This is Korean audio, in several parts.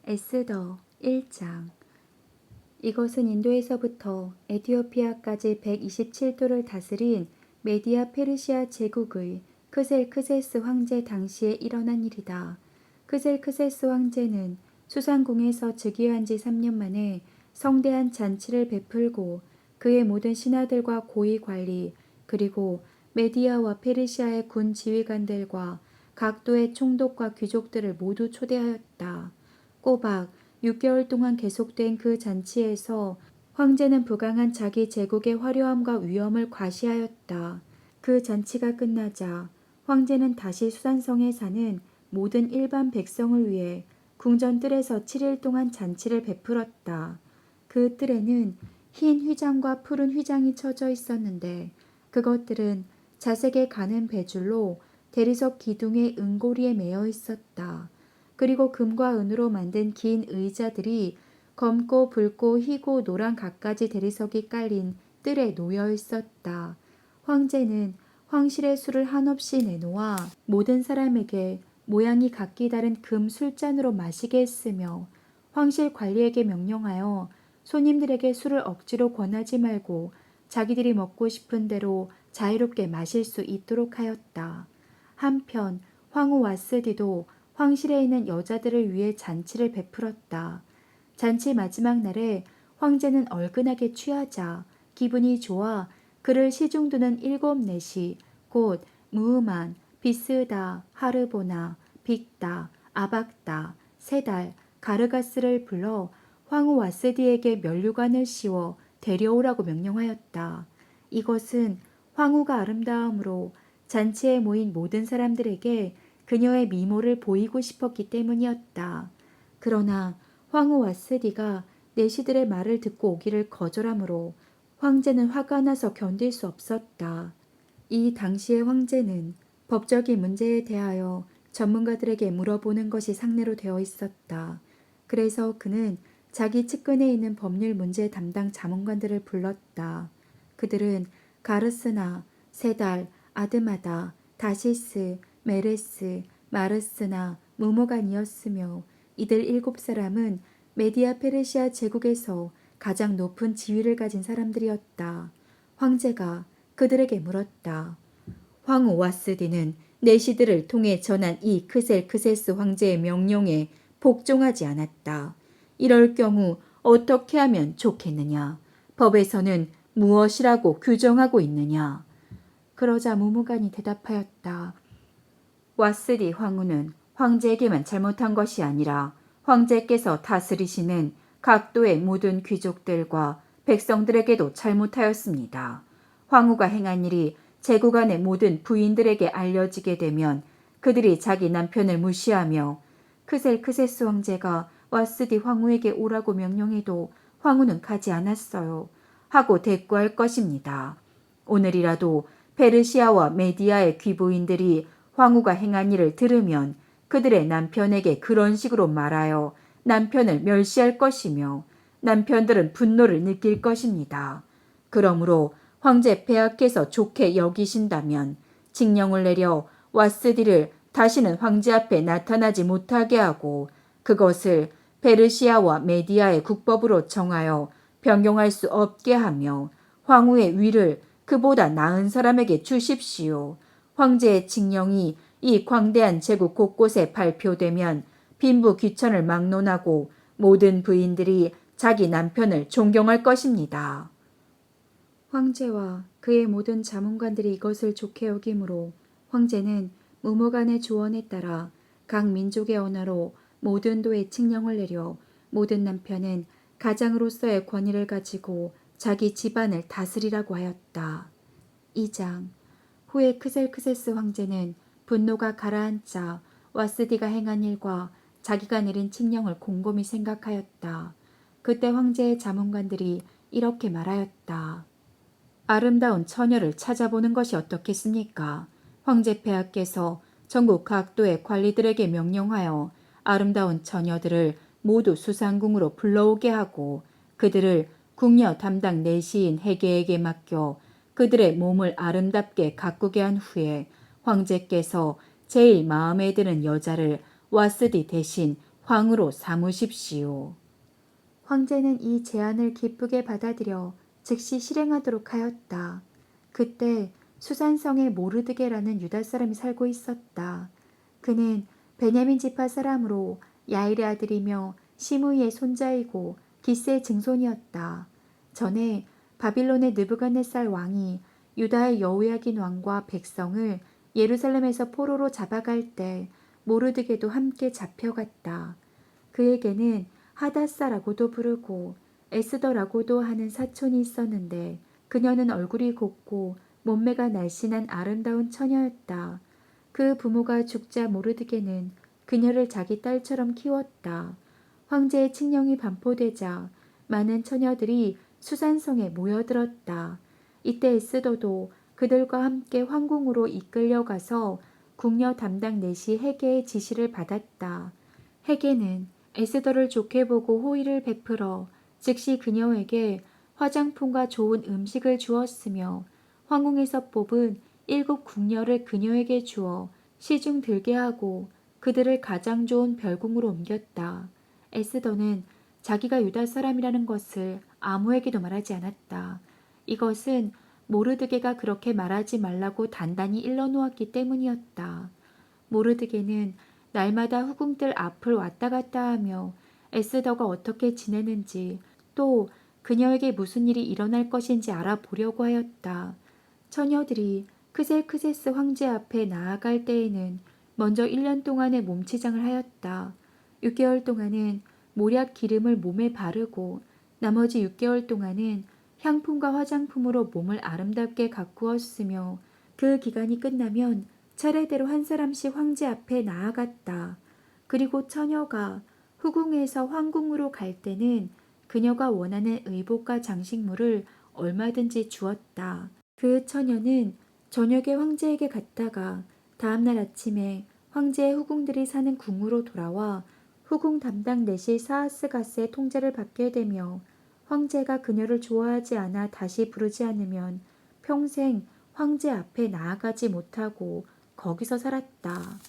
에스더 1장. 이것은 인도에서부터 에티오피아까지 127도를 다스린 메디아 페르시아 제국의 크셀크세스 황제 당시에 일어난 일이다. 크셀크세스 황제는 수상궁에서 즉위한 지 3년 만에 성대한 잔치를 베풀고 그의 모든 신하들과 고위 관리 그리고 메디아와 페르시아의 군 지휘관들과 각도의 총독과 귀족들을 모두 초대하였다. 꼬박 6개월 동안 계속된 그 잔치에서 황제는 부강한 자기 제국의 화려함과 위엄을 과시하였다. 그 잔치가 끝나자 황제는 다시 수산성에 사는 모든 일반 백성을 위해 궁전 뜰에서 7일 동안 잔치를 베풀었다. 그 뜰에는 흰 휘장과 푸른 휘장이 쳐져 있었는데 그것들은 자색에 가는 배줄로 대리석 기둥의 은고리에 매어 있었다. 그리고 금과 은으로 만든 긴 의자들이 검고 붉고 희고 노란 갖가지 대리석이 깔린 뜰에 놓여 있었다. 황제는 황실의 술을 한없이 내놓아 모든 사람에게 모양이 각기 다른 금 술잔으로 마시게 했으며 황실 관리에게 명령하여 손님들에게 술을 억지로 권하지 말고 자기들이 먹고 싶은 대로 자유롭게 마실 수 있도록 하였다. 한편 황후 와스디도 황실에 있는 여자들을 위해 잔치를 베풀었다. 잔치 마지막 날에 황제는 얼큰하게 취하자 기분이 좋아 그를 시중드는 7-4시 곧 무음한, 비스다, 하르보나, 빅다, 아박다, 세달, 가르가스를 불러 황후 와스디에게 면류관을 씌워 데려오라고 명령하였다. 이것은 황후가 아름다움으로 잔치에 모인 모든 사람들에게 그녀의 미모를 보이고 싶었기 때문이었다. 그러나 황후 와스디가 내시들의 말을 듣고 오기를 거절하므로 황제는 화가 나서 견딜 수 없었다. 이 당시의 황제는 법적인 문제에 대하여 전문가들에게 물어보는 것이 상례로 되어 있었다. 그래서 그는 자기 측근에 있는 법률 문제 담당 자문관들을 불렀다. 그들은 가르스나, 세달, 아드마다, 다시스, 메레스, 마르스나 무모간이었으며 이들 7사람은 메디아 페르시아 제국에서 가장 높은 지위를 가진 사람들이었다. 황제가 그들에게 물었다. 황후 와스디는 내시들을 통해 전한 이 크셀크세스 황제의 명령에 복종하지 않았다. 이럴 경우 어떻게 하면 좋겠느냐? 법에서는 무엇이라고 규정하고 있느냐? 그러자 무무간이 대답하였다. 와스디 황후는 황제에게만 잘못한 것이 아니라 황제께서 다스리시는 각도의 모든 귀족들과 백성들에게도 잘못하였습니다. 황후가 행한 일이 제국 안의 모든 부인들에게 알려지게 되면 그들이 자기 남편을 무시하며 크셀크세스 황제가 와스디 황후에게 오라고 명령해도 황후는 가지 않았어요. 하고 대꾸할 것입니다. 오늘이라도 페르시아와 메디아의 귀부인들이 황후가 행한 일을 들으면 그들의 남편에게 그런 식으로 말하여 남편을 멸시할 것이며 남편들은 분노를 느낄 것입니다. 그러므로 황제 폐하께서 좋게 여기신다면 칙령을 내려 와스디를 다시는 황제 앞에 나타나지 못하게 하고 그것을 페르시아와 메디아의 국법으로 정하여 변경할 수 없게 하며 황후의 위를 그보다 나은 사람에게 주십시오. 황제의 칙령이 이 광대한 제국 곳곳에 발표되면 빈부 귀천을 막론하고 모든 부인들이 자기 남편을 존경할 것입니다. 황제와 그의 모든 자문관들이 이것을 좋게 여기므로 황제는 무무간의 조언에 따라 각 민족의 언어로 모든 도에 칙령을 내려 모든 남편은 가장으로서의 권위를 가지고 자기 집안을 다스리라고 하였다. 2장. 후에 크셀크세스 황제는 분노가 가라앉자 와스디가 행한 일과 자기가 내린 칙령을 곰곰이 생각하였다. 그때 황제의 자문관들이 이렇게 말하였다. 아름다운 처녀를 찾아보는 것이 어떻겠습니까? 황제 폐하께서 전국 각도의 관리들에게 명령하여 아름다운 처녀들을 모두 수상궁으로 불러오게 하고 그들을 궁녀 담당 내시인 해계에게 맡겨 그들의 몸을 아름답게 가꾸게 한 후에 황제께서 제일 마음에 드는 여자를 와스디 대신 황으로 삼으십시오. 황제는 이 제안을 기쁘게 받아들여 즉시 실행하도록 하였다. 그때 수산성에 모르드게라는 유다 사람이 살고 있었다. 그는 베냐민 지파 사람으로 야일의 아들이며 시므이의 손자이고 기스의 증손이었다. 전에 바빌론의 느부갓네살 왕이 유다의 여호야긴 왕과 백성을 예루살렘에서 포로로 잡아갈 때 모르드게도 함께 잡혀갔다. 그에게는 하다사라고도 부르고 에스더라고도 하는 사촌이 있었는데 그녀는 얼굴이 곱고 몸매가 날씬한 아름다운 처녀였다. 그 부모가 죽자 모르드게는 그녀를 자기 딸처럼 키웠다. 황제의 칙령이 반포되자 많은 처녀들이 수산성에 모여들었다. 이때 에스더도 그들과 함께 황궁으로 이끌려가서 궁녀 담당 내시 헤게의 지시를 받았다. 헤게는 에스더를 좋게 보고 호의를 베풀어 즉시 그녀에게 화장품과 좋은 음식을 주었으며 황궁에서 뽑은 7 궁녀를 그녀에게 주어 시중 들게 하고 그들을 가장 좋은 별궁으로 옮겼다. 에스더는 자기가 유다 사람이라는 것을 아무에게도 말하지 않았다. 이것은 모르드게가 그렇게 말하지 말라고 단단히 일러놓았기 때문이었다. 모르드게는 날마다 후궁들 앞을 왔다 갔다 하며 에스더가 어떻게 지내는지 또 그녀에게 무슨 일이 일어날 것인지 알아보려고 하였다. 처녀들이 크셀크세스 황제 앞에 나아갈 때에는 먼저 1년 동안의 몸치장을 하였다. 6개월 동안은 모략 기름을 몸에 바르고 나머지 6개월 동안은 향품과 화장품으로 몸을 아름답게 가꾸었으며 그 기간이 끝나면 차례대로 한 사람씩 황제 앞에 나아갔다. 그리고 처녀가 후궁에서 황궁으로 갈 때는 그녀가 원하는 의복과 장식물을 얼마든지 주었다. 그 처녀는 저녁에 황제에게 갔다가 다음날 아침에 황제의 후궁들이 사는 궁으로 돌아와 후궁 담당 내시 사하스가스의 통제를 받게 되며 황제가 그녀를 좋아하지 않아 다시 부르지 않으면 평생 황제 앞에 나아가지 못하고 거기서 살았다.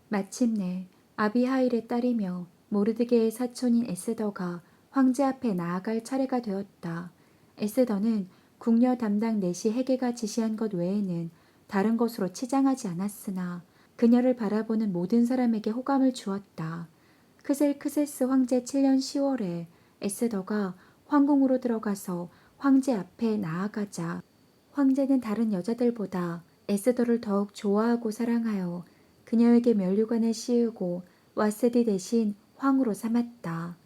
마침내 아비하일의 딸이며 모르드게의 사촌인 에스더가 황제 앞에 나아갈 차례가 되었다. 에스더는 궁녀 담당 내시 헤게가 지시한 것 외에는 다른 것으로 치장하지 않았으나 그녀를 바라보는 모든 사람에게 호감을 주었다. 크셀크세스 황제 7년 10월에 에스더가 황궁으로 들어가서 황제 앞에 나아가자 황제는 다른 여자들보다 에스더를 더욱 좋아하고 사랑하여 그녀에게 면류관을 씌우고 와세디 대신 황후로 삼았다.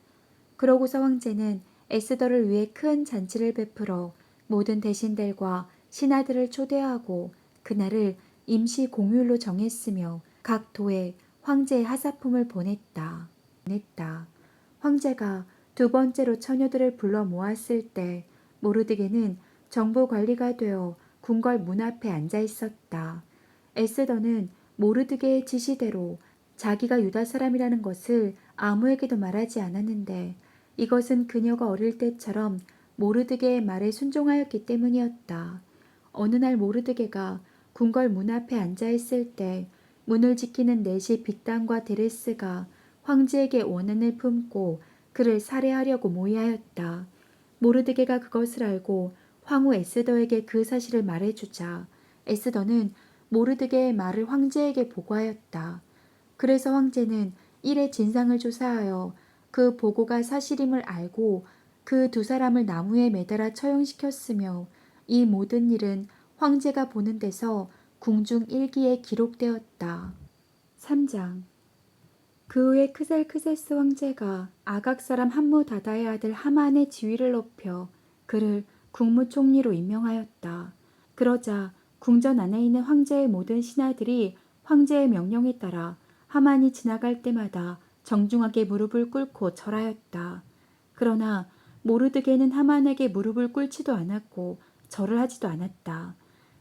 그러고서 황제는 에스더를 위해 큰 잔치를 베풀어 모든 대신들과 신하들을 초대하고 그날을 임시 공휴일로 정했으며 각 도에 황제의 하사품을 보냈다. 황제가 2번째로 처녀들을 불러 모았을 때 모르드게는 정부 관리가 되어 궁궐 문 앞에 앉아 있었다. 에스더는 모르드게의 지시대로 자기가 유다 사람이라는 것을 아무에게도 말하지 않았는데 이것은 그녀가 어릴 때처럼 모르드게의 말에 순종하였기 때문이었다. 어느 날 모르드게가 궁궐 문 앞에 앉아 있을 때 문을 지키는 넷이 빅단과 데레스가 황제에게 원한을 품고 그를 살해하려고 모의하였다. 모르드게가 그것을 알고 황후 에스더에게 그 사실을 말해주자 에스더는 모르드게의 말을 황제에게 보고하였다. 그래서 황제는 일의 진상을 조사하여 그 보고가 사실임을 알고 그 2 사람을 나무에 매달아 처형시켰으며 이 모든 일은 황제가 보는 데서 궁중 일기에 기록되었다. 3장 그 후에 크셀크세스 황제가 아각 사람 함무다다의 아들 하만의 지위를 높여 그를 국무총리로 임명하였다. 그러자 궁전 안에 있는 황제의 모든 신하들이 황제의 명령에 따라 하만이 지나갈 때마다 정중하게 무릎을 꿇고 절하였다. 그러나 모르드게는 하만에게 무릎을 꿇지도 않았고 절을 하지도 않았다.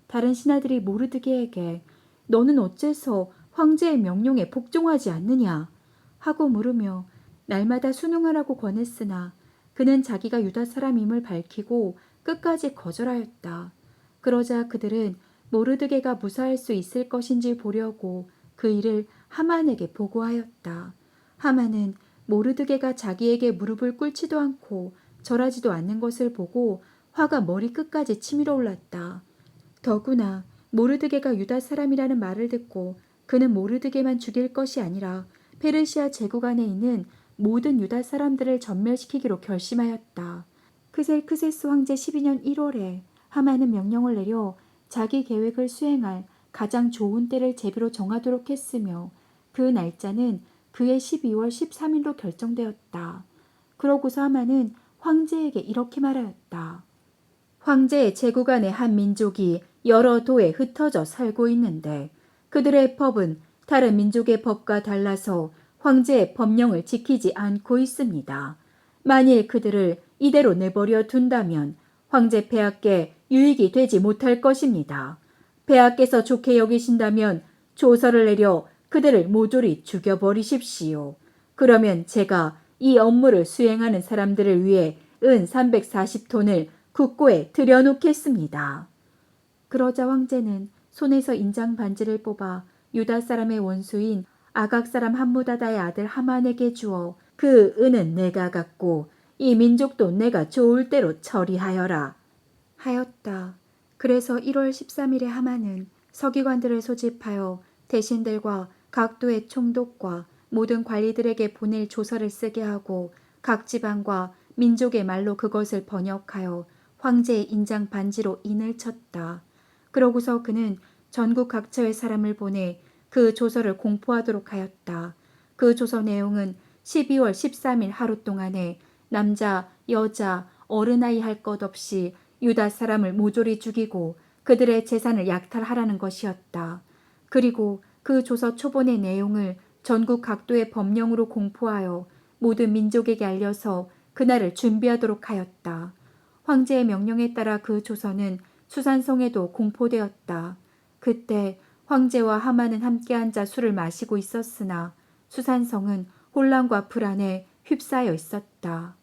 다른 신하들이 모르드게에게 너는 어째서 황제의 명령에 복종하지 않느냐 하고 물으며 날마다 순응하라고 권했으나 그는 자기가 유다 사람임을 밝히고 끝까지 거절하였다. 그러자 그들은 모르드게가 무사할 수 있을 것인지 보려고 그 일을 하만에게 보고하였다. 하만은 모르드게가 자기에게 무릎을 꿇지도 않고 절하지도 않는 것을 보고 화가 머리끝까지 치밀어 올랐다. 더구나 모르드게가 유다 사람이라는 말을 듣고 그는 모르드게만 죽일 것이 아니라 페르시아 제국 안에 있는 모든 유다 사람들을 전멸시키기로 결심하였다. 크셀크세스 황제 12년 1월에 하만은 명령을 내려 자기 계획을 수행할 가장 좋은 때를 제비로 정하도록 했으며 그 날짜는 그해 12월 13일로 결정되었다. 그러고서 하만은 황제에게 이렇게 말하였다. 황제의 제국 안에 한 민족이 여러 도에 흩어져 살고 있는데 그들의 법은 다른 민족의 법과 달라서 황제의 법령을 지키지 않고 있습니다. 만일 그들을 이대로 내버려 둔다면 황제 폐하께 유익이 되지 못할 것입니다. 폐하께서 좋게 여기신다면 조서를 내려 그들을 모조리 죽여버리십시오. 그러면 제가 이 업무를 수행하는 사람들을 위해 은 340톤을 국고에 들여놓겠습니다. 그러자 황제는 손에서 인장 반지를 뽑아 유다 사람의 원수인 아각 사람 함무다다의 아들 하만에게 주어 그 은은 내가 갖고 이 민족도 내가 좋을 대로 처리하여라 하였다. 그래서 1월 13일에 하만은 서기관들을 소집하여 대신들과 각도의 총독과 모든 관리들에게 보낼 조서를 쓰게 하고 각 지방과 민족의 말로 그것을 번역하여 황제의 인장 반지로 인을 쳤다. 그러고서 그는 전국 각처의 사람을 보내 그 조서를 공포하도록 하였다. 그 조서 내용은 12월 13일 하루 동안에 남자, 여자, 어른아이 할 것 없이 유다 사람을 모조리 죽이고 그들의 재산을 약탈하라는 것이었다. 그리고 그 조서 초본의 내용을 전국 각도의 법령으로 공포하여 모든 민족에게 알려서 그날을 준비하도록 하였다. 황제의 명령에 따라 그 조서는 수산성에도 공포되었다. 그때 황제와 하만은 함께 앉아 술을 마시고 있었으나 수산성은 혼란과 불안에 휩싸여 있었다.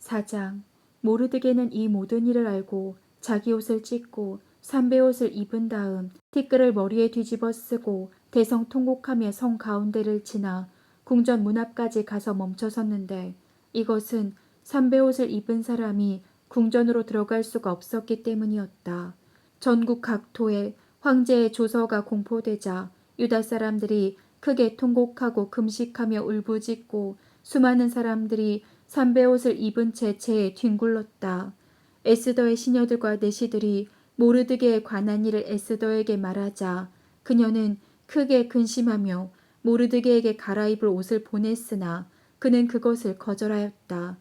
4장 모르드게는 이 모든 일을 알고 자기 옷을 찢고 삼배옷을 입은 다음 티끌을 머리에 뒤집어 쓰고 대성통곡하며 성 가운데를 지나 궁전 문 앞까지 가서 멈춰섰는데 이것은 삼배옷을 입은 사람이 궁전으로 들어갈 수가 없었기 때문이었다. 전국 각도에 황제의 조서가 공포되자 유다 사람들이 크게 통곡하고 금식하며 울부짖고 수많은 사람들이 삼배옷을 입은 채 재에 뒹굴렀다. 에스더의 시녀들과 내시들이 모르드게에 관한 일을 에스더에게 말하자 그녀는 크게 근심하며 모르드게에게 갈아입을 옷을 보냈으나 그는 그것을 거절하였다.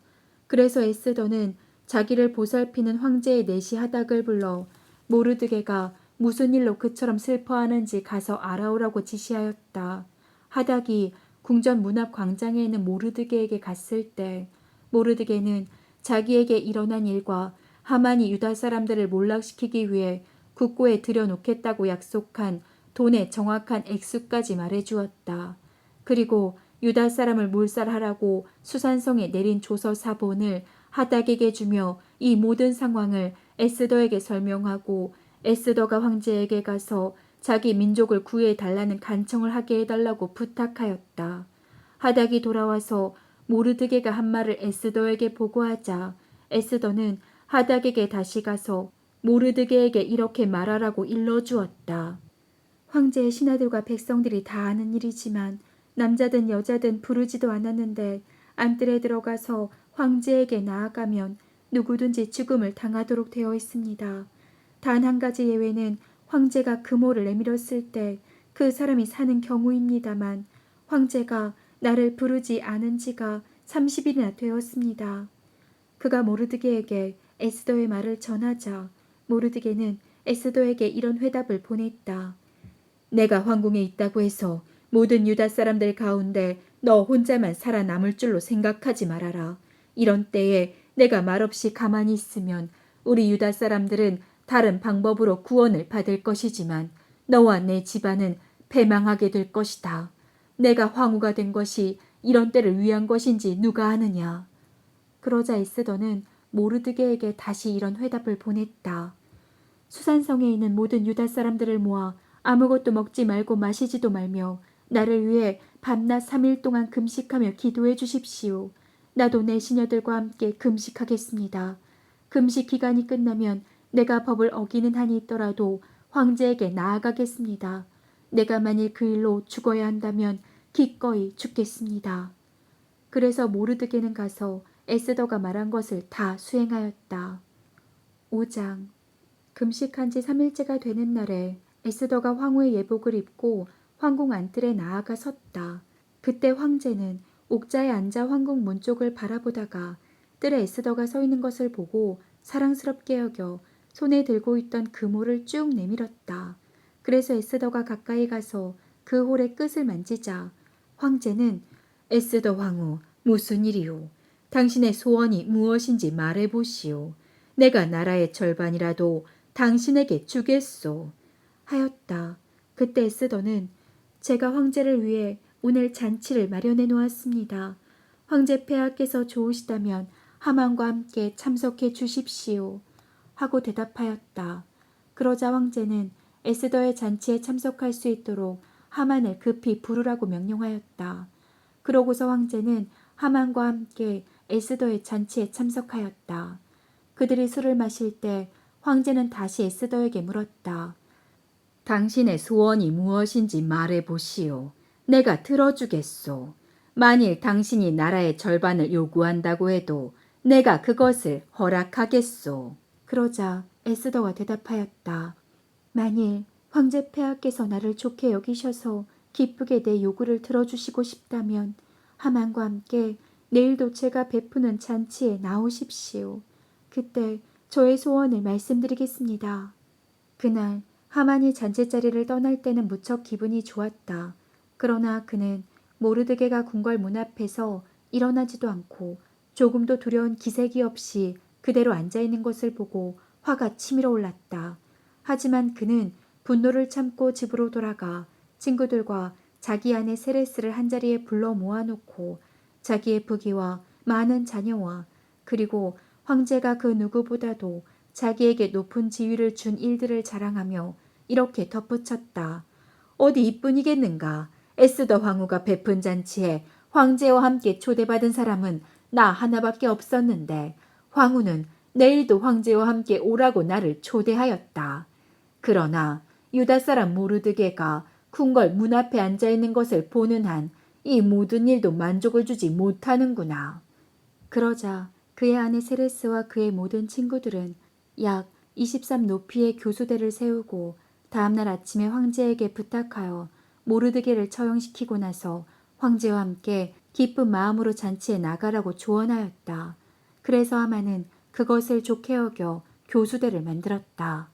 그래서 에스더는 자기를 보살피는 황제의 내시 하닥을 불러 모르드게가 무슨 일로 그처럼 슬퍼하는지 가서 알아오라고 지시하였다. 하닥이 궁전 문 앞 광장에 있는 모르드게에게 갔을 때 모르드게는 자기에게 일어난 일과 하만이 유다 사람들을 몰락시키기 위해 국고에 들여놓겠다고 약속한 돈의 정확한 액수까지 말해주었다. 그리고 유다 사람을 몰살하라고 수산성에 내린 조서 사본을 하닥에게 주며 이 모든 상황을 에스더에게 설명하고 에스더가 황제에게 가서 자기 민족을 구해달라는 간청을 하게 해달라고 부탁하였다. 하닥이 돌아와서 모르드게가 한 말을 에스더에게 보고하자 에스더는 하닥에게 다시 가서 모르드게에게 이렇게 말하라고 일러주었다. 황제의 신하들과 백성들이 다 아는 일이지만 남자든 여자든 부르지도 않았는데 안뜰에 들어가서 황제에게 나아가면 누구든지 죽음을 당하도록 되어 있습니다. 단 한 가지 예외는 황제가 금호를 내밀었을 때 그 사람이 사는 경우입니다만 황제가 나를 부르지 않은 지가 30일이나 되었습니다. 그가 모르드게에게 에스더의 말을 전하자 모르드게는 에스더에게 이런 회답을 보냈다. 내가 황궁에 있다고 해서 모든 유다 사람들 가운데 너 혼자만 살아남을 줄로 생각하지 말아라. 이런 때에 내가 말없이 가만히 있으면 우리 유다 사람들은 다른 방법으로 구원을 받을 것이지만 너와 내 집안은 패망하게 될 것이다. 내가 황후가 된 것이 이런 때를 위한 것인지 누가 아느냐. 그러자 에스더는 모르드게에게 다시 이런 회답을 보냈다. 수산성에 있는 모든 유다 사람들을 모아 아무것도 먹지 말고 마시지도 말며 나를 위해 밤낮 3일 동안 금식하며 기도해 주십시오. 나도 내 시녀들과 함께 금식하겠습니다. 금식 기간이 끝나면 내가 법을 어기는 한이 있더라도 황제에게 나아가겠습니다. 내가 만일 그 일로 죽어야 한다면 기꺼이 죽겠습니다. 그래서 모르드게는 가서 에스더가 말한 것을 다 수행하였다. 5장. 금식한 지 3일째가 되는 날에 에스더가 황후의 예복을 입고 황궁 안뜰에 나아가 섰다. 그때 황제는 옥자에 앉아 황궁 문 쪽을 바라보다가 뜰에 에스더가 서 있는 것을 보고 사랑스럽게 여겨 손에 들고 있던 금호를 쭉 내밀었다. 그래서 에스더가 가까이 가서 그 홀의 끝을 만지자 황제는 에스더 황후, 무슨 일이오? 당신의 소원이 무엇인지 말해보시오. 내가 나라의 절반이라도 당신에게 주겠소. 하였다. 그때 에스더는 제가 황제를 위해 오늘 잔치를 마련해 놓았습니다. 황제 폐하께서 좋으시다면 하만과 함께 참석해 주십시오. 하고 대답하였다. 그러자 황제는 에스더의 잔치에 참석할 수 있도록 하만을 급히 부르라고 명령하였다. 그러고서 황제는 하만과 함께 에스더의 잔치에 참석하였다. 그들이 술을 마실 때 황제는 다시 에스더에게 물었다. 당신의 소원이 무엇인지 말해보시오. 내가 들어주겠소. 만일 당신이 나라의 절반을 요구한다고 해도 내가 그것을 허락하겠소. 그러자 에스더가 대답하였다. 만일 황제 폐하께서 나를 좋게 여기셔서 기쁘게 내 요구를 들어주시고 싶다면 하만과 함께 내일도 제가 베푸는 잔치에 나오십시오. 그때 저의 소원을 말씀드리겠습니다. 그날 하만이 잔치자리를 떠날 때는 무척 기분이 좋았다. 그러나 그는 모르드게가 궁궐 문 앞에서 일어나지도 않고 조금도 두려운 기색이 없이 그대로 앉아있는 것을 보고 화가 치밀어 올랐다. 하지만 그는 분노를 참고 집으로 돌아가 친구들과 자기 아내 세레스를 한자리에 불러 모아놓고 자기의 부귀와 많은 자녀와 그리고 황제가 그 누구보다도 자기에게 높은 지위를 준 일들을 자랑하며 이렇게 덧붙였다. 어디 이뿐이겠는가. 에스더 황후가 베푼 잔치에 황제와 함께 초대받은 사람은 나 하나밖에 없었는데 황후는 내일도 황제와 함께 오라고 나를 초대하였다. 그러나 유다 사람 모르드게가 궁궐 문 앞에 앉아있는 것을 보는 한 이 모든 일도 만족을 주지 못하는구나. 그러자 그의 아내 세레스와 그의 모든 친구들은 약 23 높이의 교수대를 세우고 다음날 아침에 황제에게 부탁하여 모르드게를 처형시키고 나서 황제와 함께 기쁜 마음으로 잔치에 나가라고 조언하였다. 그래서 하만은 그것을 좋게 여겨 교수대를 만들었다.